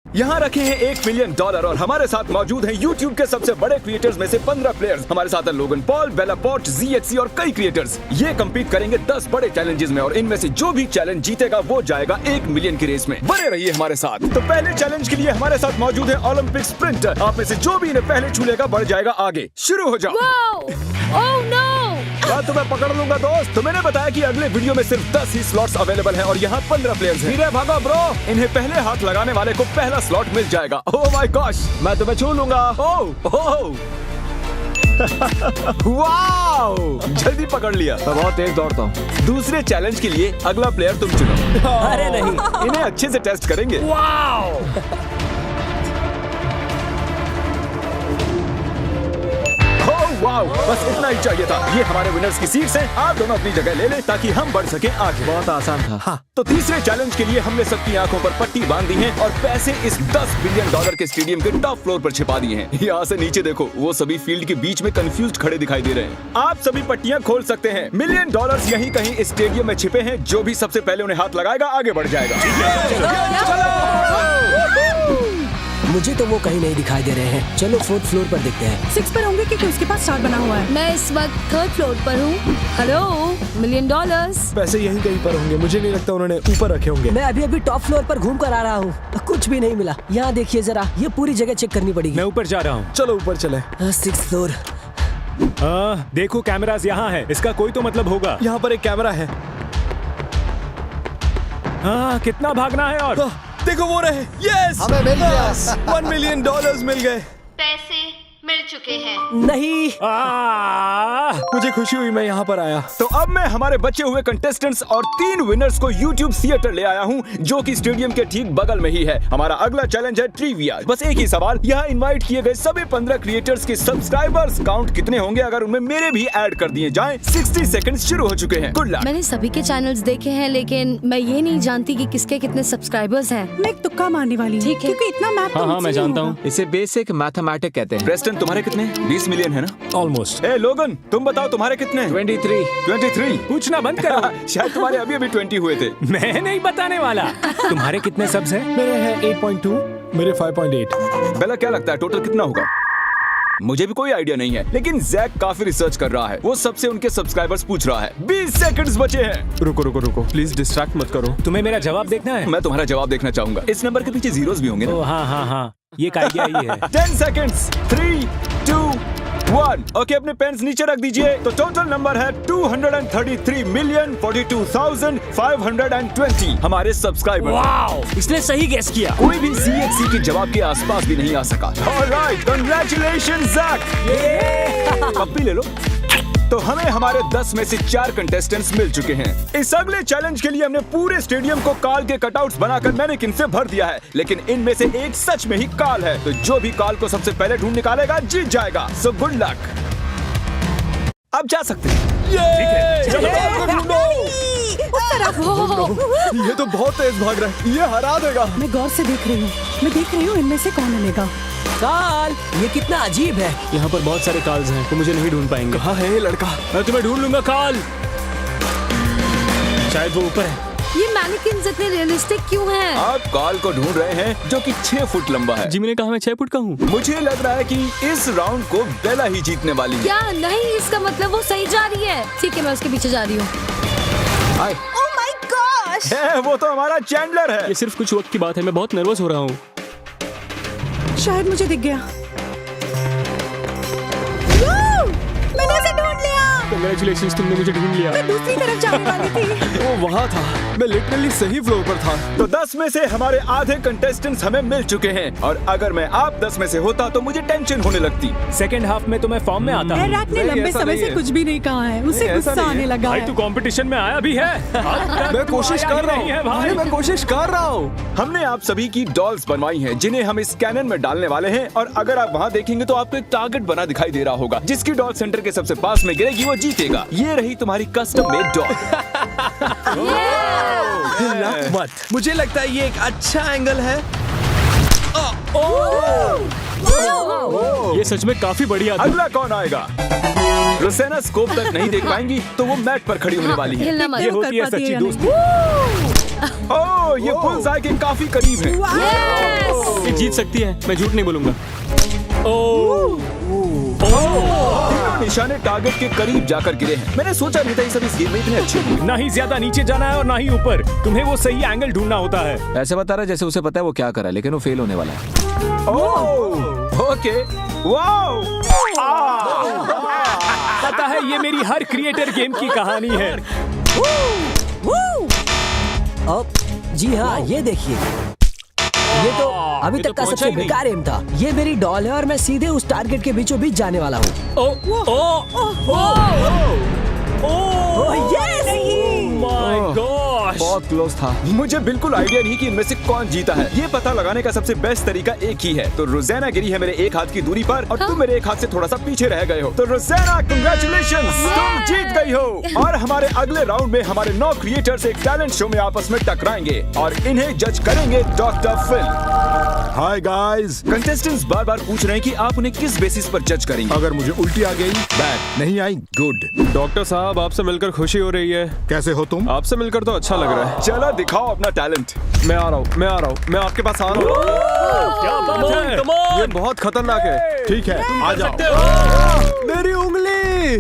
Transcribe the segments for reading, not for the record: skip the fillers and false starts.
यहाँ रखे हैं $1 मिलियन और हमारे साथ मौजूद हैं YouTube के सबसे बड़े क्रिएटर्स में से 15 प्लेयर्स। हमारे साथ हैं लोगन पॉल, बेला पॉट, ZXC और कई क्रिएटर्स। ये कम्पीट करेंगे 10 बड़े चैलेंजेस में और इनमें से जो भी चैलेंज जीतेगा वो जाएगा 1 मिलियन की रेस में। बने रहिए हमारे साथ। तो पहले चैलेंज के लिए हमारे साथ मौजूद है ओलंपिक स्प्रिंटर। आप में से जो भी इन्हें पहले छू लेगा बढ़ जाएगा आगे। शुरू हो जाओ। तो मैं पकड़ लूंगा दोस्त। तो मैंने बताया कि अगले वीडियो में सिर्फ 10 ही स्लॉट्स अवेलेबल हैं और यहाँ 15 प्लेयर्स हैं। धीरे भागो ब्रो, इन्हें पहले हाथ लगाने वाले को पहला स्लॉट मिल जाएगा। ओह माय गॉश, मैं तुम्हें छू लूंगा। ओह वाओ, जल्दी पकड़ लिया। मैं बहुत तेज दौड़ता हूँ। दूसरे चैलेंज के लिए अगला प्लेयर तुम चुनो। अरे नहीं, इन्हें अच्छे से टेस्ट करेंगे। वाओ, बस इतना ही चाहिए था। ये हमारे विनर्स की सीट्स हैं। आप दोनों अपनी जगह ले लें ताकि हम बढ़ सके आगे। बहुत आसान था। हाँ, तो तीसरे चैलेंज के लिए हमने सबकी आंखों पर पट्टी बांध दी है और पैसे इस $10 बिलियन के स्टेडियम के टॉप फ्लोर पर छिपा दिए हैं। यहाँ से नीचे देखो, वो सभी फील्ड के बीच में कंफ्यूज्ड खड़े दिखाई दे रहे हैं। आप सभी पट्टियाँ खोल सकते हैं। $1 मिलियन यहीं कहीं इस स्टेडियम में छिपे हैं। जो भी सबसे पहले उन्हें हाथ लगाएगा आगे बढ़ जाएगा। मुझे तो वो कहीं नहीं दिखाई दे रहे हैं। चलो 4th फ्लोर पर देखते हैं। 6 पर होंगे क्योंकि उसके पास स्टार बना हुआ है। मैं इस वक्त 3rd फ्लोर पर हूँ। Hello, $1 million. पैसे यहीं कहीं पर होंगे। मुझे नहीं लगता उन्होंने ऊपर रखे होंगे। मैं अभी टॉप फ्लोर पर घूम कर आ रहा हूँ। कुछ भी नहीं मिला। यहाँ देखिए जरा, ये पूरी जगह चेक करनी पड़ेगी। मैं ऊपर जा रहा हूँ। चलो ऊपर चले। 6th floor. देखो कैमरास यहाँ है। इसका कोई तो मतलब होगा। यहाँ पर एक कैमरा है। कितना भागना है और देखो वो रहे। यस, हमें मिल गया। $1 मिलियन मिल गए। पैसे मिल चुके हैं। नहीं, मुझे खुशी हुई मैं यहाँ पर आया। तो अब मैं हमारे बचे हुए कंटेस्टेंट्स और 3 विनर्स को YouTube थिएटर ले आया हूँ, जो कि स्टेडियम के ठीक बगल में ही है। हमारा अगला चैलेंज है ट्रिविया। बस एक ही सवाल, यहाँ इनवाइट किए गए सभी 15 क्रिएटर्स के सब्सक्राइबर्स काउंट कितने होंगे अगर उनमें मेरे भी ऐड कर दिए जाएं। 60 सेकंड शुरू हो चुके हैं। Good luck. मैंने सभी के चैनल्स देखे हैं, लेकिन मैं ये नहीं जानती कि किसके कितने सब्सक्राइबर्स हैं। मैं एक तुक्का मारने वाली हूँ। ठीक है। क्योंकि इतना मैथ तो हाँ मुझसे मैं नहीं जानता होगा। हूँ। इसे बेसिक मैथमेटिक्स कहते हैं। प्रेस्टन, तुम्हारे कितने? 20 मिलियन है ना? ऑलमोस्ट। ए लोगन, तुम बताओ तुम्हारे कितने? 23। 23। पूछना बंद करो। शायद तुम्हारे अभी 20 हुए थे। मैं नहीं बताने वाला। तुम्हारे कितने सब्स हैं? मेरे हैं 8.2, मेरे 5.8। बेला, क्या लगता है टोटल कितना होगा? मुझे भी कोई आइडिया नहीं है, लेकिन जैक काफी रिसर्च कर रहा है। वो सबसे उनके सब्सक्राइबर्स पूछ रहा है। 20 सेकंड्स बचे हैं। रुको, प्लीज डिस्ट्रैक्ट मत करो। तुम्हें मेरा जवाब देखना है? मैं तुम्हारा जवाब देखना चाहूंगा। इस नंबर के पीछे जीरोस भी होंगे ना? ओ हाँ, ये का आइडिया ही है। 10 सेकंड्स। 3, 2, 1। ओके, अपने पेन्स नीचे रख दीजिए। तो टोटल नंबर है 233,042,520 हमारे सब्सक्राइबर। वाओ, इसने सही गेस किया। कोई भी CXC के जवाब के आसपास भी नहीं आ सका। Alright, congratulations Jack. पप्पी ले लो। तो हमें हमारे 10 में से 4 कंटेस्टेंट्स मिल चुके हैं। इस अगले चैलेंज के लिए हमने पूरे स्टेडियम को काल के कटआउट्स बनाकर मैनेकिन से भर दिया है, लेकिन इनमें से एक सच में ही काल है। तो जो भी काल को सबसे पहले ढूंढ निकालेगा जीत जाएगा। So good luck. अब जा सकते हैं। ये तो बहुत तेज भाग रहा है। ये हरा देगा। मैं गौर से देख रही हूँ इनमें से कौन मिलेगा। काल, ये कितना अजीब है। यहाँ पर बहुत सारे कॉल्स हैं, तो मुझे नहीं ढूंढ पाएंगे। कहाँ है ये लड़का? मैं तुम्हें ढूंढ लूंगा काल। शायद वो ऊपर है। ये मैनिकिन्स इतने रियलिस्टिक क्यों हैं? आप काल को ढूंढ रहे हैं जो कि 6 फुट लंबा है। जिमी ने कहा मैं 6 फुट का हूँ। मुझे लग रहा है कि इस राउंड को बेला ही जीतने वाली है। क्या नहीं, इसका मतलब वो सही जा रही है। ठीक है, मैं उसके पीछे जा रही हूँ। Oh my gosh! वो तो हमारा चैंडलर है। ये सिर्फ कुछ वक्त की बात है। मैं बहुत नर्वस हो रहा हूँ। शायद मुझे दिख गया। मैंने उसे ढूंढ लिया। कांग्रेचुलेशंस, तुमने मुझे ढूंढ लिया। मैं दूसरी तरफ जाने वाली थी। वो वहाँ था। मैं लिटरली सही फ्लोर पर था। तो 10 में से हमारे आधे कंटेस्टेंट्स हमें मिल चुके हैं और अगर मैं आप 10 में से होता तो मुझे टेंशन होने लगती। सेकंड हाफ में तो मैं फॉर्म में आता हूँ। एराक ने लंबे ऐसा समय नहीं से है। कुछ भी नहीं कहा है। उसे नहीं, ऐसा गुस्सा नहीं आने है। लगा भाई है। तू कंपटीशन में आया भी है। मैं कोशिश कर रहा हूँ भाई। मैं कोशिश कर रहा हूँ। हमने आप सभी की डॉल्स बनवाई हैं, जिन्हें हम इस कैनन में डालने वाले हैं और अगर आप वहाँ देखेंगे तो आपको एक टारगेट बना दिखाई दे रहा होगा। जिसकी डॉल सेंटर के सबसे पास में गिरेगी वो जीतेगा। ये रही तुम्हारी कस्टम मेड डॉल। मत। मुझे लगता है ये एक अच्छा एंगल है। ये सच में काफी बढ़िया था। अगला कौन आएगा? रोसेना स्कोप तक नहीं देख पाएंगी तो वो मैट पर खड़ी होने वाली है। हिलना मत। ये होती है सच्ची दोस्ती। ओह ये बुल्सआई के काफी करीब है। ये जीत सकती है, मैं झूठ नहीं बोलूंगा। निशाने टारगेट के करीब जाकर गिरे हैं। मैंने सोचा नहीं था ये सब इस गेम में इतने अच्छे होंगे। ना ही ज्यादा नीचे जाना है और ना ही ऊपर, तुम्हें वो सही एंगल ढूंढना होता है। ऐसे बता रहा है जैसे उसे पता है वो क्या करा, लेकिन वो फेल होने वाला है। ओके, वाओ, पता है ये मेरी हर क्रिएटर गेम की कहानी है। जी हाँ, ये देखिए, ये तो अभी तक का सबसे बेकार एम था। ये मेरी डॉल है और मैं सीधे उस टारगेट के बीचों बीच जाने वाला हूँ। बहुत क्लोज था। मुझे बिल्कुल आइडिया नहीं कि इनमें से कौन जीता है। ये पता लगाने का सबसे बेस्ट तरीका एक ही है। तो रोज़ाना गिरी है मेरे एक हाथ की दूरी पर और तुम मेरे एक हाथ से थोड़ा सा पीछे रह गए हो। तो रोज़ाना, कांग्रेचुलेशंस, तुम जीत गई हो। और हमारे अगले राउंड में हमारे 9 क्रिएटर्स एक टैलेंट शो में आपस में टकराएंगे और इन्हें जज करेंगे doctor Phil. Hi guys, contestants बार बार पूछ रहे हैं कि आप उन्हें किस बेसिस पर जज करेंगे। अगर मुझे उल्टी आ गई, बैड नहीं आई, गुड। डॉक्टर साहब, आपसे मिलकर खुशी हो रही है। कैसे हो तुम? आपसे मिलकर तो अच्छा लग रहा है। चलो दिखाओ अपना टैलेंट। मैं आ रहा हूँ, मैं आपके पास आ रहा हूँ। क्या बात है? ये बहुत खतरनाक है। ठीक है, आ जाओ। मेरी उंगली।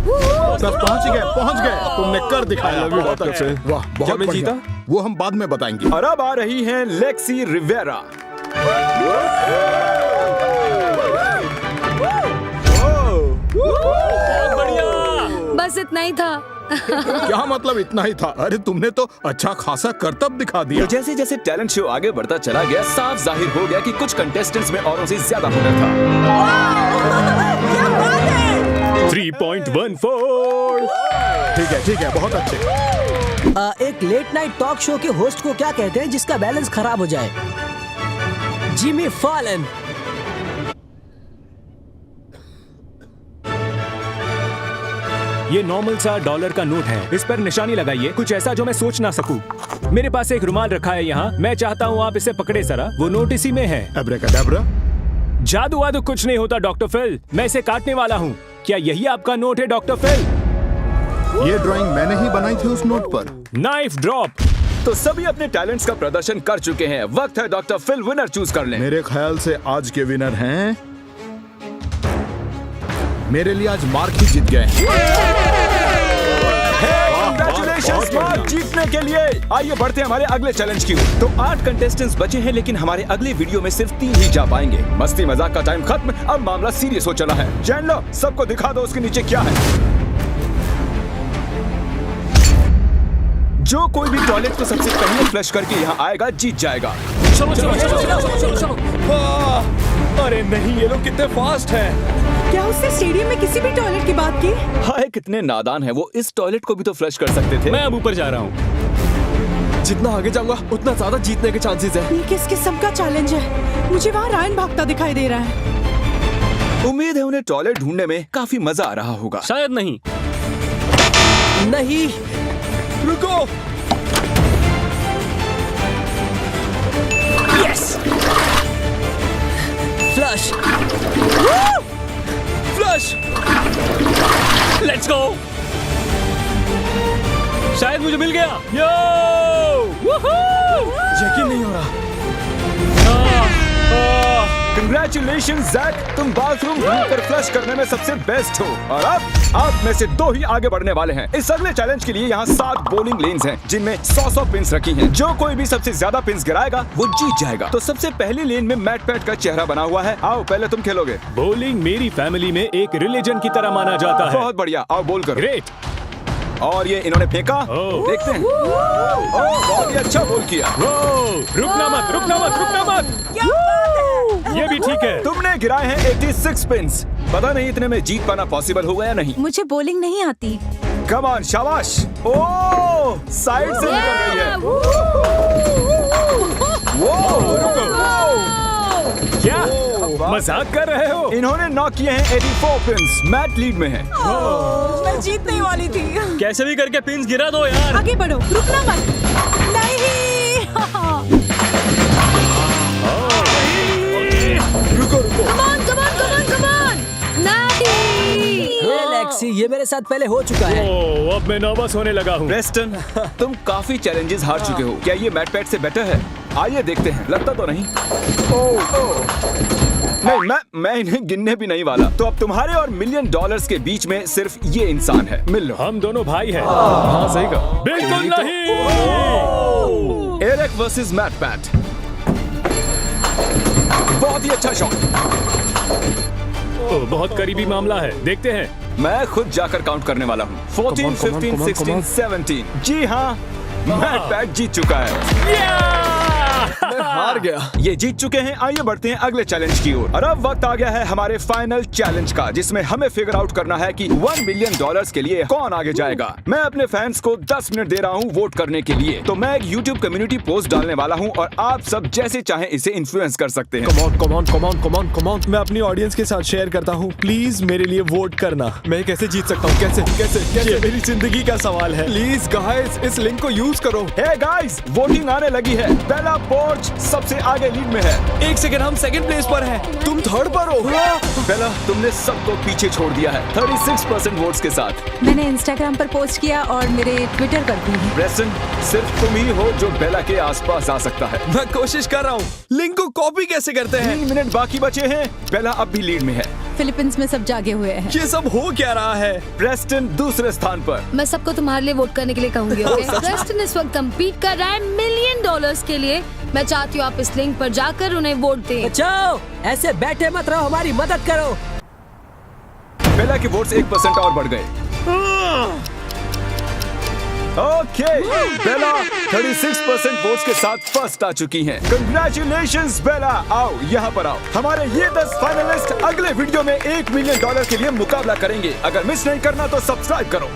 सब पहुंच गए, तुमने कर दिखाया। बहुत अच्छे। वाह, क्या बहुत मैं बढ़िया। जीता? वो हम बाद में बताएंगे। और अब आ रही हैं लेक्सी रिवेरा। बस इतना ही था। क्या मतलब इतना ही था? अरे तुमने तो अच्छा खासा करतब दिखा दिया। तो जैसे जैसे टैलेंट शो आगे बढ़ता चला गया, साफ जाहिर हो गया कि कुछ कंटेस्टेंट्स में औरों से ज्यादा हुनर था। 3.14। ठीक है, बहुत अच्छे। एक लेट नाइट टॉक शो के होस्ट को क्या कहते हैं जिसका बैलेंस खराब हो जाए? Jimmy Fallon. ये नॉर्मल सा $1 का नोट है। इस पर निशानी लगाइए, कुछ ऐसा जो मैं सोच ना सकूं। मेरे पास एक रुमाल रखा है यहाँ, मैं चाहता हूँ आप इसे पकड़े जरा। वो नोट इसी में है। अब्राकडाब्रा। जादू वादू कुछ नहीं होता डॉक्टर फिल, मैं इसे काटने वाला हूँ। क्या यही आपका नोट है डॉक्टर फिल? ये ड्राइंग मैंने ही बनाई थी उस नोट पर। Knife drop. तो सभी अपने टैलेंट्स का प्रदर्शन कर चुके हैं। वक्त है डॉक्टर फिल विनर चूज कर लें। मेरे ख्याल से आज के विनर हैं, मेरे लिए आज मार्क ही जीत गए। Congratulations, मार्क जीतने के लिए। आइए बढ़ते हैं हमारे अगले चैलेंज की ओर। तो 8 कंटेस्टेंट्स बचे हैं, लेकिन हमारे अगले वीडियो में सिर्फ 3 ही जा पाएंगे। मस्ती मजाक का टाइम खत्म, अब मामला सीरियस हो चला है। जान लो, सबको दिखा दो उसके नीचे क्या है। जो कोई भी टॉयलेट को सबसे पहले फ्लश करके यहाँ आएगा जीत जाएगा। चलो। अरे नहीं, ये लोग कितने फास्ट हैं। क्या उसने स्टेडियम में किसी भी टॉयलेट की बात की? हाय, कितने नादान है वो। इस टॉयलेट को भी तो फ्लश कर सकते थे। मैं अब ऊपर जा रहा हूँ। जितना आगे जाऊंगा उतना ज्यादा जीतने के चांसेस है। ये किस किस्म का चैलेंज है? मुझे वहाँ रायन भागता दिखाई दे रहा है। उम्मीद है उन्हें टॉयलेट ढूंढने में काफी मजा आ रहा होगा। शायद नहीं। नहीं, रुको। Yes, flush. Flush. Let's go. शायद मुझे मिल गया। यो! यकीन नहीं हो रहा। Congratulations, जैक, तुम बाथरूम ढूंढकर फ्लश करने में सबसे बेस्ट हो। और अब आप में से 2 ही आगे बढ़ने वाले हैं। इस अगले चैलेंज के लिए यहाँ 7 बोलिंग लेन्स हैं, जिनमें 100 पिन्स रखी हैं। जो कोई भी सबसे ज्यादा पिन्स गिराएगा वो जीत जाएगा। तो सबसे पहली लेन में मैट पैट का चेहरा बना हुआ है। आओ, पहले तुम खेलोगे। बॉलिंग मेरी फैमिली में एक रिलीजन की तरह माना जाता है। बहुत बढ़िया, आओ बोल करो। ग्रेट। और ये इन्होंने फेंका, देखते हैं। बहुत ही अच्छा बोल किया। रुकना मत। ये भी ठीक है। तुमने गिराए हैं 86 पिन्स। पता नहीं इतने में जीत पाना पॉसिबल होगा या नहीं। मुझे बॉलिंग नहीं आती। कम ऑन, शाबाश। ओह, साइड से निकल गई है। क्या मजाक कर रहे हो? इन्होंने नॉक किए हैं 84 पिन्स। मैट लीड में है। मैं जीतने वाली थी। कैसे भी करके पिन्स गिरा दो यार। आगे बढ़ो, रुकना मत। नहीं। Come on, come on, come on, come on! Natty! Lexi, ये मेरे साथ पहले हो चुका है। ओह, अब मैं नर्वस होने लगा हूँ। प्रेस्टन, तुम काफी चैलेंजेस हार चुके हो। क्या ये मैट पैट से बेटर है? आइए देखते हैं। लगता तो नहीं। नहीं, मैं इन्हें गिनने भी नहीं वाला। तो अब तुम्हारे और $1 मिलियन के बीच में सिर्फ ये इंसान है। मिल लो। हम दोनों भाई हैं। हाँ सही कहा। बिल्कुल नहीं। Eric versus Matt Pat. बहुत ही अच्छा शॉट। ओह, बहुत करीबी मामला है। देखते हैं। मैं खुद जाकर काउंट करने वाला हूँ। 14, 15, 16, 17। जी हाँ, मैट पैट जीत चुका है। मैं हार गया। ये जीत चुके हैं। आइए बढ़ते हैं अगले चैलेंज की ओर। और अब वक्त आ गया है हमारे फाइनल चैलेंज का, जिसमें हमें फिगर आउट करना है कि $1 मिलियन के लिए कौन आगे जाएगा। मैं अपने फैंस को 10 मिनट दे रहा हूँ वोट करने के लिए। तो मैं एक YouTube कम्युनिटी पोस्ट डालने वाला हूँ और आप सब जैसे चाहें इसे इन्फ्लुएंस कर सकते हैं। Come on. मैं अपनी ऑडियंस के साथ शेयर करता हूँ। प्लीज मेरे लिए वोट करना। मैं कैसे जीत सकता हूँ? कैसे? ये मेरी जिंदगी का सवाल है। प्लीज गाइस, इस लिंक को यूज करो। हे गाइस, वोटिंग आने लगी है। बेला पोर्च सबसे आगे लीड में है। 1 सेकंड, हम सेकंड प्लेस पर हैं। तुम थर्ड पर हो। बेला, तुमने सबको पीछे छोड़ दिया है 36% वोट्स के साथ। मैंने इंस्टाग्राम पर पोस्ट किया और मेरे ट्विटर पर भी। प्रेस्टन, सिर्फ तुम ही हो जो बेला के आसपास आ सकता है। मैं कोशिश कर रहा हूँ। लिंक को कॉपी कैसे करते हैं? 3 मिनट बाकी बचे हैं। बेला अब भी लीड में है। फिलीपींस में सब जागे हुए हैं। ये सब हो क्या रहा है? प्रेस्टन दूसरे स्थान पर। मैं सबको तुम्हारे लिए वोट करने के लिए कहूंगी। ओके? प्रेस्टन इस वक्त कम्पीट कर रहा है $1 मिलियन के लिए। मैं चाहती हूँ आप इस लिंक पर जाकर उन्हें वोट दें। बचाओ, ऐसे बैठे मत रहो, हमारी मदद करो। बेला के वोट्स 1% और बढ़ गए। ओके, बेला 36% वोट्स के साथ फर्स्ट आ चुकी हैं। कंग्रेचुलेशंस बेला। आओ यहाँ पर आओ। हमारे ये 10 फाइनलिस्ट अगले वीडियो में $1 मिलियन के लिए मुकाबला करेंगे। अगर मिस नहीं करना तो सब्सक्राइब करो।